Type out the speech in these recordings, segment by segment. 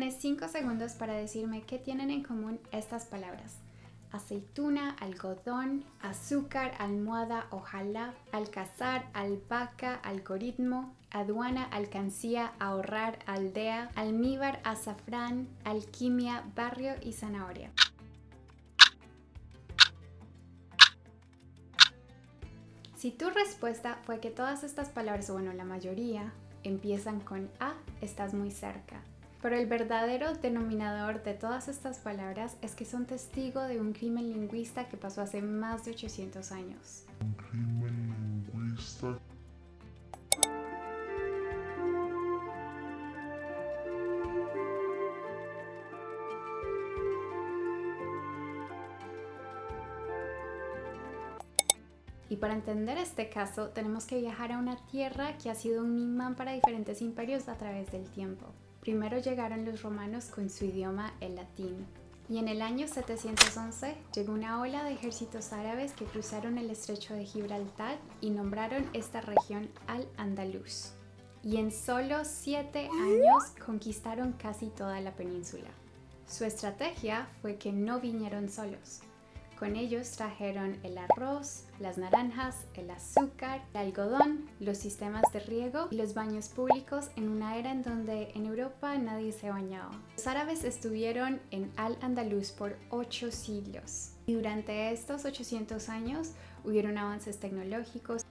Tienes 5 segundos para decirme qué tienen en común estas palabras. Aceituna, algodón, azúcar, almohada, ojalá, alcázar, albahaca, algoritmo, aduana, alcancía, ahorrar, aldea, almíbar, azafrán, alquimia, barrio y zanahoria. Si tu respuesta fue que todas estas palabras, bueno, la mayoría, empiezan con A, estás muy cerca. Pero el verdadero denominador de todas estas palabras es que son testigo de un crimen lingüista que pasó hace más de 800 años. Un crimen lingüista. Y para entender este caso, tenemos que viajar a una tierra que ha sido un imán para diferentes imperios a través del tiempo. Primero llegaron los romanos con su idioma, el latín. Y en el año 711 llegó una ola de ejércitos árabes que cruzaron el estrecho de Gibraltar y nombraron esta región Al-Ándalus. Y en solo 7 años conquistaron casi toda la península. Su estrategia fue que no vinieron solos. Con ellos trajeron el arroz, las naranjas, el azúcar, el algodón, los sistemas de riego y los baños públicos en una era en donde en Europa nadie se bañaba. Los árabes estuvieron en Al-Ándalus por 8 siglos y durante estos 800 años hubieron avances tecnológicos.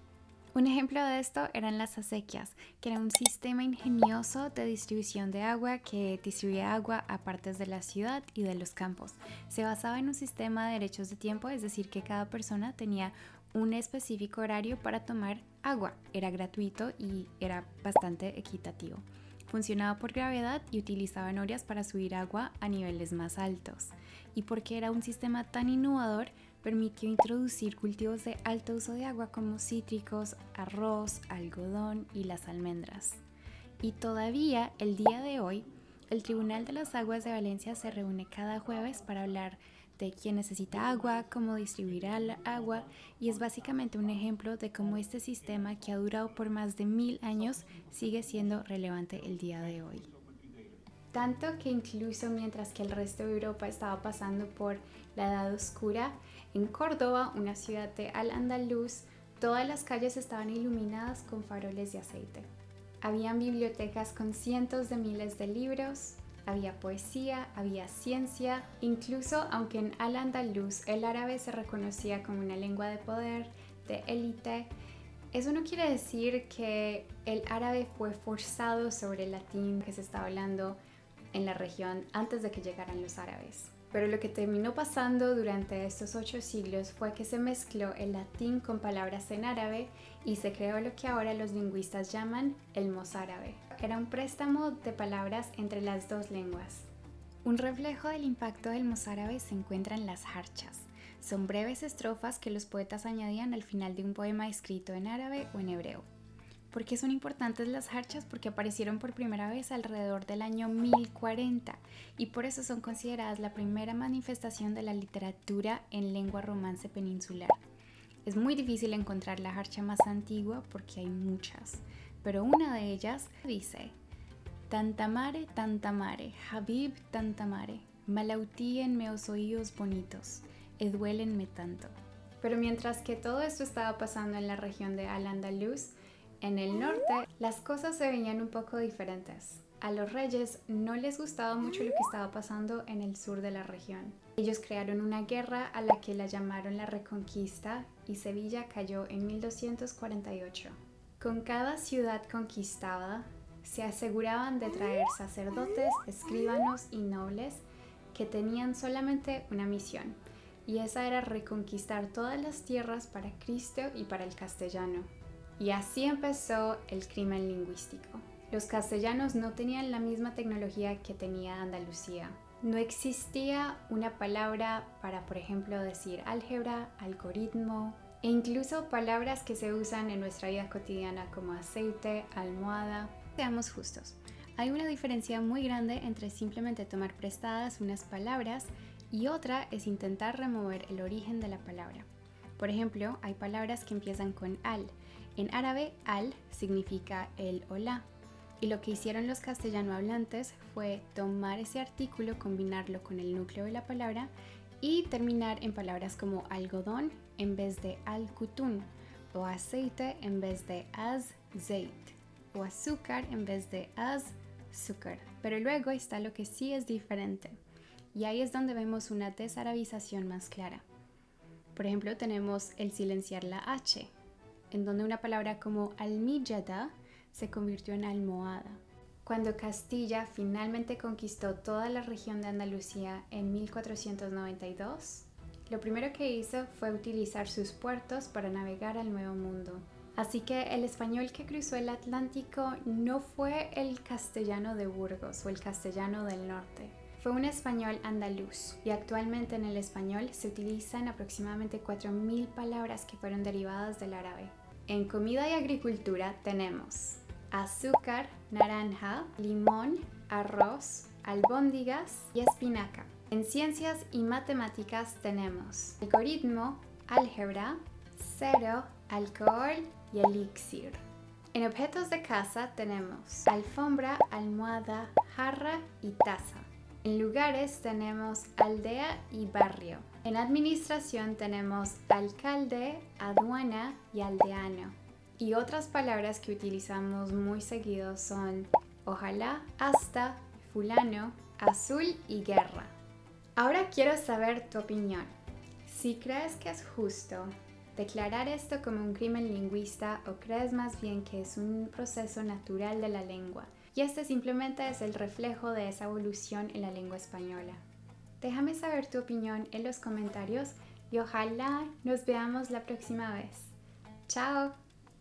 Un ejemplo de esto eran las acequias, que era un sistema ingenioso de distribución de agua que distribuía agua a partes de la ciudad y de los campos. Se basaba en un sistema de derechos de tiempo, es decir, que cada persona tenía un específico horario para tomar agua. Era gratuito y era bastante equitativo. Funcionaba por gravedad y utilizaba norias para subir agua a niveles más altos. Y porque era un sistema tan innovador, permitió introducir cultivos de alto uso de agua como cítricos, arroz, algodón y las almendras. Y todavía, el día de hoy, el Tribunal de las Aguas de Valencia se reúne cada jueves para hablar de quién necesita agua, cómo distribuir el agua, y es básicamente un ejemplo de cómo este sistema, que ha durado por más de 1000 años, sigue siendo relevante el día de hoy. Tanto que incluso mientras que el resto de Europa estaba pasando por la Edad Oscura, en Córdoba, una ciudad de Al-Ándalus, todas las calles estaban iluminadas con faroles de aceite. Habían bibliotecas con cientos de miles de libros, había poesía, había ciencia, incluso aunque en Al-Ándalus el árabe se reconocía como una lengua de poder, de élite, eso no quiere decir que el árabe fue forzado sobre el latín que se estaba hablando en la región antes de que llegaran los árabes. Pero lo que terminó pasando durante estos 8 siglos fue que se mezcló el latín con palabras en árabe y se creó lo que ahora los lingüistas llaman el mozárabe. Era un préstamo de palabras entre las dos lenguas. Un reflejo del impacto del mozárabe se encuentra en las jarchas. Son breves estrofas que los poetas añadían al final de un poema escrito en árabe o en hebreo. ¿Por qué son importantes las jarchas? Porque aparecieron por primera vez alrededor del año 1040 y por eso son consideradas la primera manifestación de la literatura en lengua romance peninsular. Es muy difícil encontrar la jarcha más antigua porque hay muchas, pero una de ellas dice: Tantamare, tantamare, Habib tantamare, malautíenme os oídos bonitos, eduélenme tanto. Pero mientras que todo esto estaba pasando en la región de Al-Ándalus, en el norte, las cosas se veían un poco diferentes. A los reyes no les gustaba mucho lo que estaba pasando en el sur de la región. Ellos crearon una guerra a la que la llamaron la Reconquista y Sevilla cayó en 1248. Con cada ciudad conquistada, se aseguraban de traer sacerdotes, escribanos y nobles que tenían solamente una misión, y esa era reconquistar todas las tierras para Cristo y para el castellano. Y así empezó el crimen lingüístico. Los castellanos no tenían la misma tecnología que tenía Andalucía. No existía una palabra para, por ejemplo, decir álgebra, algoritmo, e incluso palabras que se usan en nuestra vida cotidiana como aceite, almohada. Seamos justos, hay una diferencia muy grande entre simplemente tomar prestadas unas palabras y otra es intentar remover el origen de la palabra. Por ejemplo, hay palabras que empiezan con al. En árabe, al significa el hola. Y lo que hicieron los castellano hablantes fue tomar ese artículo, combinarlo con el núcleo de la palabra y terminar en palabras como algodón en vez de al-kutun, o aceite en vez de az-zeit, o azúcar en vez de az-zukar. Pero luego está lo que sí es diferente, y ahí es donde vemos una desarabización más clara. Por ejemplo, tenemos el silenciar la H, en donde una palabra como almillada se convirtió en almohada. Cuando Castilla finalmente conquistó toda la región de Andalucía en 1492, lo primero que hizo fue utilizar sus puertos para navegar al Nuevo Mundo. Así que el español que cruzó el Atlántico no fue el castellano de Burgos o el castellano del norte. Fue un español andaluz, y actualmente en el español se utilizan aproximadamente 4.000 palabras que fueron derivadas del árabe. En comida y agricultura tenemos azúcar, naranja, limón, arroz, albóndigas y espinaca. En ciencias y matemáticas tenemos algoritmo, álgebra, cero, alcohol y elixir. En objetos de casa tenemos alfombra, almohada, jarra y taza. En lugares tenemos aldea y barrio. En administración tenemos alcalde, aduana y aldeano. Y otras palabras que utilizamos muy seguido son ojalá, hasta, fulano, azul y guerra. Ahora quiero saber tu opinión. Si crees que es justo declarar esto como un crimen lingüista o crees más bien que es un proceso natural de la lengua y este simplemente es el reflejo de esa evolución en la lengua española. Déjame saber tu opinión en los comentarios y ojalá nos veamos la próxima vez. ¡Chao!